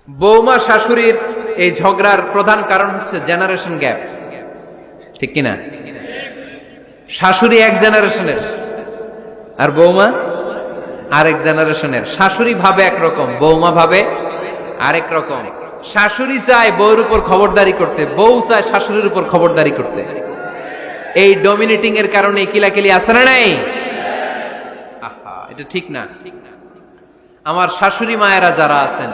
বৌমা শাশুড়ির এই ঝগড়ার প্রধান কারণ হচ্ছে জেনারেশন গ্যাপ, ঠিক কিনা? শাশুড়ি এক জেনারেশনের আর বৌমা আরেক জেনারেশনের। শাশুড়ি ভাবে একরকম, বৌমা ভাবে আরেক রকম। শাশুড়ি চায় বউর উপর খবরদারি করতে, বউ চায় শাশুড়ির উপর খবরদারি করতে। এই ডমিনেটিং এর কারণে কিলাকিলি আছে না নাই? আহা, এটা ঠিক না। আমার শাশুড়ি মায়েরা যারা আছেন,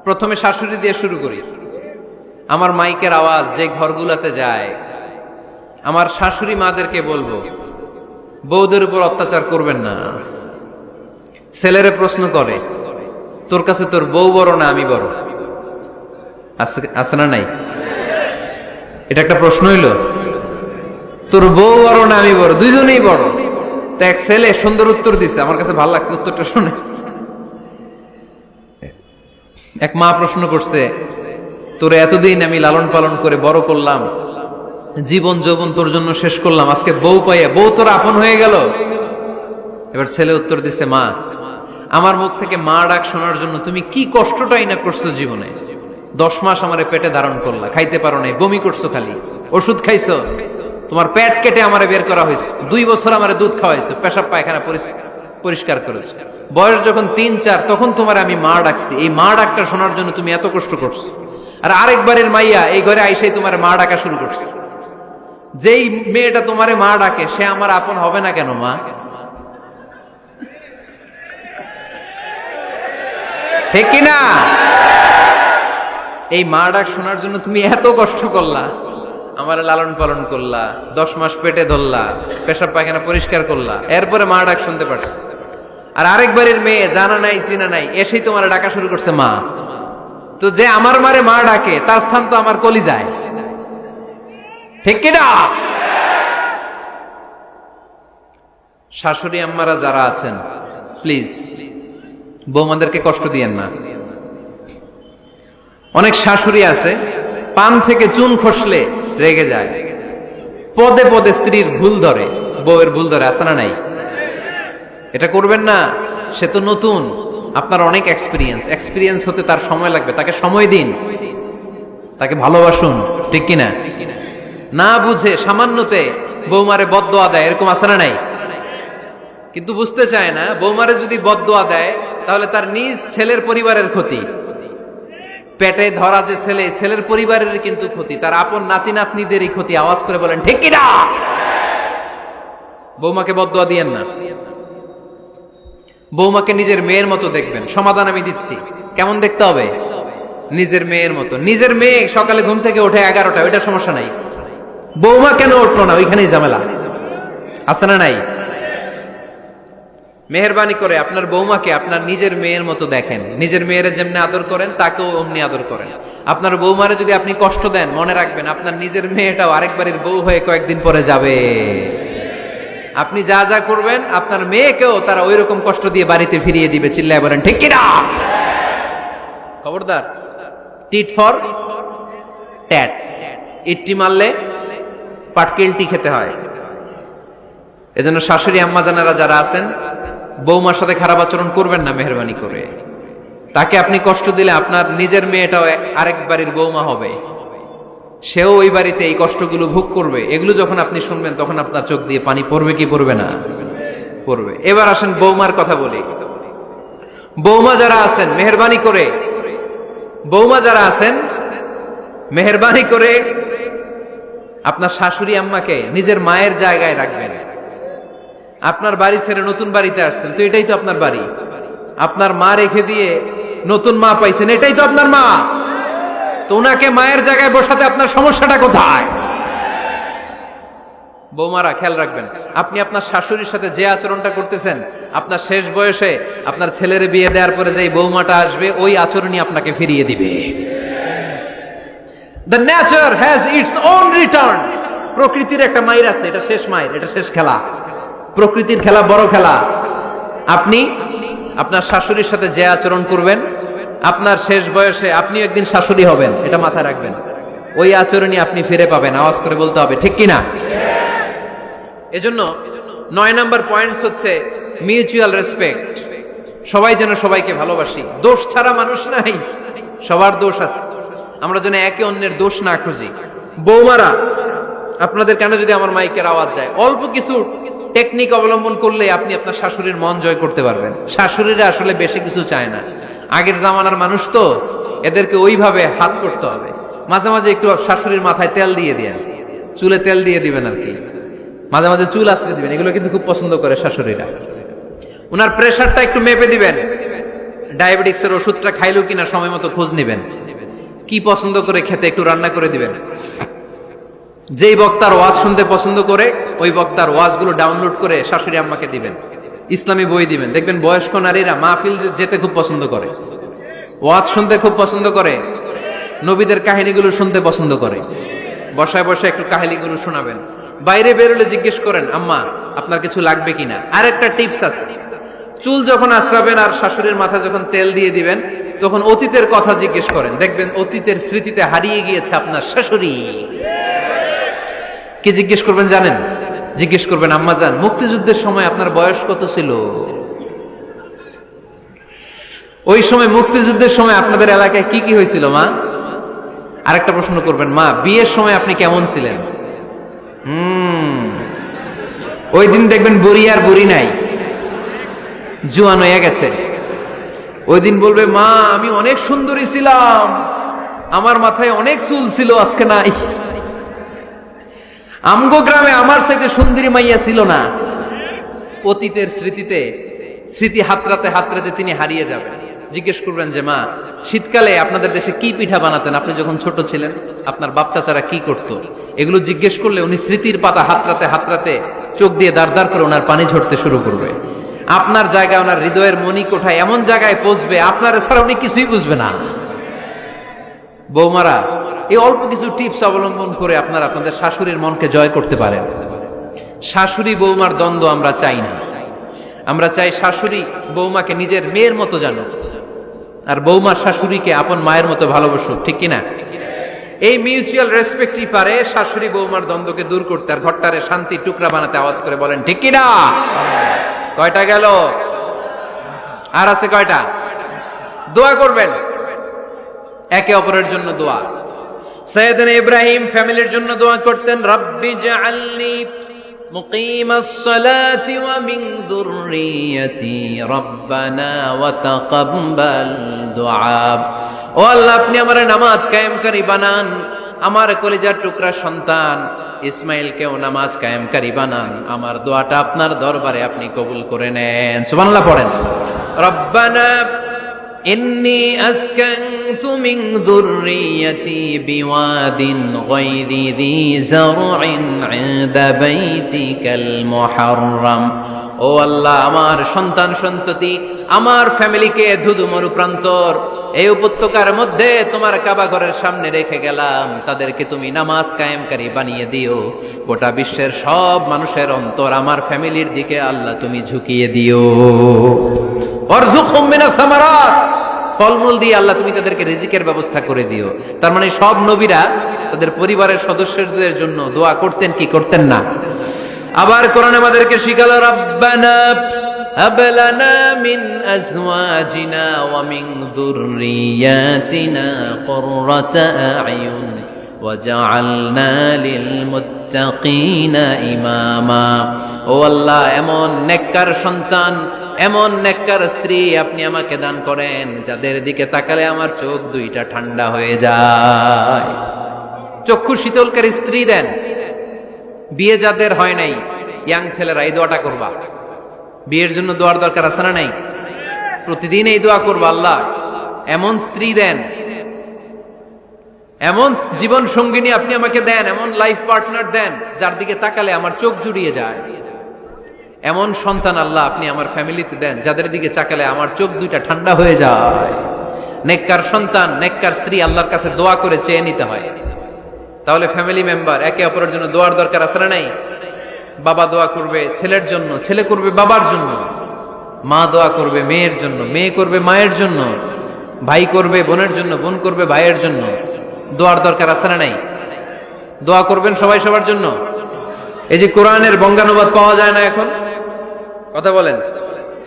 প্রথমে শাশুড়ি দিয়ে শুরু করি। আমার মাইকের আওয়াজ যে ঘরগুলাতে যায়, আমার শাশুড়ি মাদেরকে বলবো, বউদের উপর অত্যাচার করবেন না। ছেলেরে প্রশ্ন করে, তোর কাছে তোর বউ বড় না আমি বড়? আছে না নাই? এটা একটা প্রশ্ন হইল। তোর বউ বড় না আমি বড়? দুইজনেই বড়। তো এক ছেলে সুন্দর উত্তর দিছে, আমার কাছে ভালো লাগছে উত্তরটা শুনে। এক মা প্রশ্ন করছে, তোর এতদিন আমি লালন পালন করে বড় করলাম, জীবন যৌবন তোর জন্য শেষ করলাম, আজকে বউ পাইয়া বউ তোর আপন হয়ে গেল? এবার ছেলে উত্তর দিছে, মা, আমার মুখ থেকে মা ডাক শোনার জন্য তুমি কি কষ্টটাই না করছো জীবনে। 10 মাস আমারে পেটে ধারণ করলা, খাইতে পারো নাই, বমি করছো, খালি ওষুধ খাইছো, তোমার পেট কেটে আমারে বের করা হয়েছে, 2 বছর আমারে দুধ খাওয়াইছো, পেশাব পায়খানা পরিষ্কার করেছো। বয়স যখন 3-4 তখন তোমার আমি মা ডাকছি, এই মা ডাকটা শোনার জন্য তুমি এত কষ্ট করছো। আর আরেকবারের মাইয়া এই ঘরে আইসাই তোমার মা ডাকা শুরু করছে। যেই মেয়েটা তোমারে মা ডাকে সে আমার আপন হবে না কেন মা? ঠিক কিনা? এই মা ডাক শোনার জন্য তুমি এত কষ্ট করলা, আমার লালন পালন করলা, 10 মাস পেটে ধরলা, পেশাব পায়খানা পরিষ্কার করলা, এরপরে মা ডাক শুনতে পারছো। আর আরেকবারের মেয়ে জানা নাই চিনা নাই এসেই তোমার ডাকা শুরু করছে মা। তো যে আমার মারে মা ডাকে তার স্থান তো আমার কলিজায়, ঠিক কিনা? শাশুড়ি আম্মারা যারা আছেন, প্লিজ বৌমাদেরকে কষ্ট দিয়েন না। অনেক শাশুড়ি আছে পান থেকে চুন খসলে রেগে যায়, পদে পদে স্ত্রীর ভুল ধরে, বউয়ের ভুল ধরে, আছে না নাই? এটা করবেন না। সে তো নতুন, আপনার অনেক এক্সপিরিয়েন্স হতে তার সময় লাগবে, তাকে সময় দিন, তাকে ভালোবাসুন, ঠিক কিনা? না বুঝে সামান্যতে বৌমারে বদদোয়া দেয়, এরকম আছে না নাই? কিন্তু বুঝতে চায় না, বৌমারে যদি বদদোয়া দেয় তাহলে তার নিজ ছেলের পরিবারের ক্ষতি। পেটে ধরা যে ছেলে, ছেলের পরিবারের কিন্তু ক্ষতি, তার আপন নাতি নাতনিদেরই ক্ষতি। আওয়াজ করে বলেন ঠিক কিনা? বৌমাকে বদদোয়া দিয়েন না। বৌমাকে নিজের মেয়ের মতো দেখবেন। সমাধান আমি দিচ্ছি। কেমন দেখতে হবে? নিজের মেয়ের মতো। নিজের মেয়ে সকালে ঘুম থেকে ওঠে 11টা, ওইটা সমস্যা নাই। বৌমা কেন উঠলো না, ওইখানেই ঝামেলা, আছে না নাই? মেহেরবানি করে আপনার বৌমাকে আপনার নিজের মেয়ের মতো দেখেন। নিজের মেয়েরে যেমনি আদর করেন তাকেও অমনি আদর করেন। আপনার বৌমারে যদি আপনি কষ্ট দেন, মনে রাখবেন আপনার নিজের মেয়েটাও আরেকবারের বউ হয়ে কয়েকদিন পরে যাবে। আপনি যা যা করবেন আপনার মেয়েকেও তারা ওই রকম কষ্ট দিয়ে বাড়িতে ফিরিয়ে দিবে। চিল্লায় বলেন ঠিক কিনা? খবরদার, টিট ফর ট্যাট। ইট্টি মারলে পাটকেলটি খেতে হয়। এজন্য শাশুড়ি আম্মা জানারা যারা আছেন, বৌমার সাথে খারাপ আচরণ করবেন না মেহেরবানি করে। তাকে আপনি কষ্ট দিলে আপনার নিজের মেয়েটাও আরেক বাড়ির বৌমা হবে, সেও ওই বাড়িতে এই কষ্টগুলো ভোগ করবে। এগুলো যখন আপনি শুনবেন তখন আপনার চোখ দিয়ে পানি পড়বে কি পড়বে না? পড়বে। এবার আসেন বৌমার কথা বলি। বৌমা যারা আছেন মেহেরবানি করে, বৌমা যারা আছেন মেহেরবানি করে আপনার শাশুড়ি আম্মাকে নিজের মায়ের জায়গায় রাখবেন। আপনার বাড়ি ছেড়ে নতুন বাড়িতে আসছেন, তো এটাই তো আপনার বাড়ি। আপনার মা রেখে দিয়ে নতুন মা পাইছেন, এটাই তো আপনার মা। তো ওনাকে মায়ের জায়গায় বসাতে আপনার সমস্যাটা কোথায়? বৌমারা খেয়াল রাখবেন, আপনি আপনার শাশুড়ির সাথে যে আচরণটা করতেছেন, আপনার শেষ বয়সে আপনার ছেলের বিয়ে দেওয়ার পরে যে বৌমাটা আসবে ওই আচরণই আপনাকে ফিরিয়ে দিবে। The nature has its own return. প্রকৃতির একটা মাইর আছে, এটা শেষ মাইর, এটা শেষ খেলা। প্রকৃতির খেলা বড় খেলা। আপনি আপনার শাশুড়ির সাথে যে আচরণ করবেন, আপনার শেষ বয়সে আপনি একদিন শাশুড়ি হবেন, এটা মাথায় রাখবেন। ওই আচরণই আপনি ফিরে পাবেন। আওয়াজ করে বলতে হবে ঠিক কিনা? এজন্য 9 নাম্বার পয়েন্টস হচ্ছে মিউচুয়াল রেসপেক্ট। সবাই যেন সবাইকে ভালোবাসি। দোষ ছাড়া মানুষ নাই, সবার দোষ আছে, আমরা যেন একে অন্যের দোষ না খুঁজি। বৌমারা, আপনাদের কেন যদি আমার মাইকের আওয়াজ যায়, অল্প কিছু টেকনিক অবলম্বন করলে আপনি আপনার শাশুড়ির মন জয় করতে পারবেন। শাশুড়িরা আসলে বেশি কিছু চায় না, আগের জামানার মানুষ তো, এদেরকে ওইভাবে হাত করতে হবে। মাঝে মাঝে একটু শাশুড়ির মাথায় তেল দিয়ে দেন, চুলে তেল দিয়ে দিবেন আর কি, মাঝে মাঝে চুল আশ্রয় দিবেন, এগুলো কিন্তু খুব পছন্দ করে শাশুড়িরা। ওনার প্রেশারটা একটু মেপে দিবেন, ডায়াবেটিক্সের ওষুধটা খাইলো কিনা সময় মতো খোঁজ নিবেন, কি পছন্দ করে খেতে একটু রান্না করে দিবেন। যেই বক্তার ওয়াজ শুনতে পছন্দ করে ওই বক্তার ওয়াজগুলো ডাউনলোড করে শাশুড়ি আম্মাকে দিবেন, ইসলামী বই দিবেন। দেখবেন বয়স্ক নারীরা মাহফিল যেতে খুব পছন্দ করে, ওয়াজ শুনতে খুব পছন্দ করে, নবীদের কাহিনীগুলো শুনতে পছন্দ করে। বসায় বসায় একটু কাহিনীগুলো শোনাবেন। বাইরে বেরোলে জিজ্ঞেস করেন, আম্মা আপনার কিছু লাগবে কিনা। আর একটা টিপস আছে, চুল যখন আশ্রাবেন আর শাশুড়ির মাথায় যখন তেল দিয়ে দিবেন, তখন অতীতের কথা জিজ্ঞেস করেন, দেখবেন অতীতের স্মৃতিতে হারিয়ে গিয়েছে আপনার শাশুড়ি। কি জিজ্ঞেস করবেন জানেন? জিজ্ঞেস করবেন, আম্মা জান, মুক্তিযুদ্ধের সময় আপনার বয়স কত ছিল? ওই সময় মুক্তিযুদ্ধের সময় আপনাদের এলাকায় কি কি হয়েছিল মা? আরেকটা প্রশ্ন করবেন, মা বিয়ের সময় আপনি কেমন ছিলেন? ওই দিন দেখবেন বুড়ি আর বুড়ি নাই, জুয়ান হয়ে গেছে। ওই দিন বলবে, মা আমি অনেক সুন্দরী ছিলাম, আমার মাথায় অনেক চুল ছিল, আজকে নাই। আমগো গ্রামে আমার সাথে সুন্দরী মাইয়া ছিল না। অতীতের স্মৃতিতে, স্মৃতি হাতরাতে হাতরাতে তিনি হারিয়ে যাবেন। জিজ্ঞেস করবেন যে, মা শীতকালে আপনাদের দেশে কি পিঠা বানাতেন আপনি যখন ছোট ছিলেন, আপনার বাপ চাচারা কি করতো? এগুলো জিজ্ঞেস করলে উনি স্মৃতির পাতা হাতরাতে হাতরাতে চোখ দিয়ে দাঁড় দাঁড় করে ওনার পানি ঝরতে শুরু করবে। আপনার জায়গায়, ওনার হৃদয়ের মনি কোঠায় এমন জায়গায় পৌঁছবে, আপনার ছাড়া উনি কিছুই বুঝবে না। বৌমারা, এই অল্প কিছু টিপস অবলম্বন করে আপনারা আপনাদের শাশুড়ির মনকে জয় করতে পারেন। শাশুড়ি বৌমার দ্বন্দ্ব আমরা চাই না, আমরা চাই শাশুড়ি বৌমাকে নিজের মেয়ের মতো জানো, আর বৌমা শাশুড়িকে আপন মায়ের মতো ভালোবাসুক, ঠিক কিনা? এই মিউচুয়াল রেসপেক্টই পারে শাশুড়ি বৌমার দ্বন্দ্বকে দূর করতে, আর ঘরটারে শান্তির টুকরা বানাতে। আওয়াজ করে বলেন ঠিক কিনা? কয়টা গেল? আর আছে কয়টা? দোয়া করবেন একে অপরের জন্য। দোয়া, সাইয়েদনা ইব্রাহিম ফ্যামিলির জন্য দোয়া করতেন, রব্বি জাআলনি মুকিমাস সালাতি ওয়া মিন যুররিয়াতি রব্বানা ওয়া তাকাব্বাল দুআ। ও আল্লাহ, আপনি আমার নামাজ কায়েমকারী বানান, আমার কলিজার টুকরা সন্তান ইসমাইলকেও নামাজ কায়েমকারী বানান, আমার দোয়াটা আপনার দরবারে আপনি কবুল করে নেন। সুবহানাল্লাহ পড়েন। রব্বানা ইন্নী আসকানতু মিন যুররিয়াতি বিওয়াদিন গায়রি যী যারইন ইনদা বাইতিকাল মুহাররাম। ও আল্লাহ, আমার সন্তান সন্ততি, আমার ফ্যামিলিকে ধুধু মরুপ্রান্তর এই উপত্যকার মধ্যে তোমার কাবা ঘরের সামনে রেখে গেলাম, তাদেরকে তুমি নামাজ কায়েমকারী বানিয়ে দিও। গোটা বিশ্বের সব মানুষের অন্তর আমার ফ্যামিলির দিকে আল্লাহ তুমি ঝুঁকিয়ে দিও। ওয়ারযুকহুম মিনাস সামারাত, ফলমূল দিয়ে আল্লাহ তুমি তাদেরকে রিজিকের ব্যবস্থা করে দিও। তার মানে সব নবীরা তাদের পরিবারের সদস্যদের জন্য দোয়া করতেন কি করতেন না? আবার কোরআন আমাদেরকে শিখালো, রব্বানা হাব লানা মিন আজওয়াজিনা ওয়া মিন যুররিয়াতিনা কুররাতা আ'য়ুন ওয়াজআলনা লিল মুত্তাকিনা ইমামা। ও আল্লাহ, এমন নেককার সন্তান, এমন নেককার স্ত্রী আপনি আমাকে দান করেন যাদের দিকে তাকালে আমার চোখ দুইটা ঠান্ডা হয়ে যায়। চক্ষু শীতলকারী স্ত্রী দেন। বিয়ে যাদের হয় নাই, ইয়াং ছেলেরা এই দোয়াটা করবা। বিয়ের জন্য দোয়ার দরকার আছে না নাই? প্রতিদিন এই দোয়া করবা, আল্লাহ এমন স্ত্রী দেন, এমন জীবন সঙ্গিনী আপনি আমাকে দেন, এমন লাইফ পার্টনার দেন যার দিকে তাকালে আমার চোখ জুড়িয়ে যায়। এমন সন্তান আল্লাহ আপনি আমার ফ্যামিলিতে দেন যাদের দিকে তাকালে আমার চোখ দুইটা ঠান্ডা হয়ে যায়। নেককার সন্তান, নেককার স্ত্রী আল্লাহর কাছে দোয়া করে চেয়ে নিতে হয়। তাহলে ফ্যামিলি মেম্বার একে অপরের জন্য দোয়ার দরকার আছে না নাই? বাবা দোয়া করবে ছেলের জন্য, ছেলে করবে বাবার জন্য, মা দোয়া করবে মেয়ের জন্য, মেয়ে করবে মায়ের জন্য, ভাই করবে বোনের জন্য, বোন করবে ভাইয়ের জন্য। দোয়ার দরকার আছে না নাই? দোয়া করবেন সবাই সবার জন্য। এই যে কোরআনের বঙ্গানুবাদ পাওয়া যায় না এখন, কথা বলেন।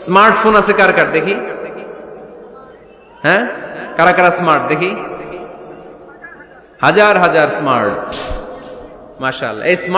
স্মার্টফোন আছে কার কার দেখি? হ্যাঁ, কারা কারা স্মার্ট দেখি, হাজার হাজার স্মার্ট, মাশাআল্লাহ। এই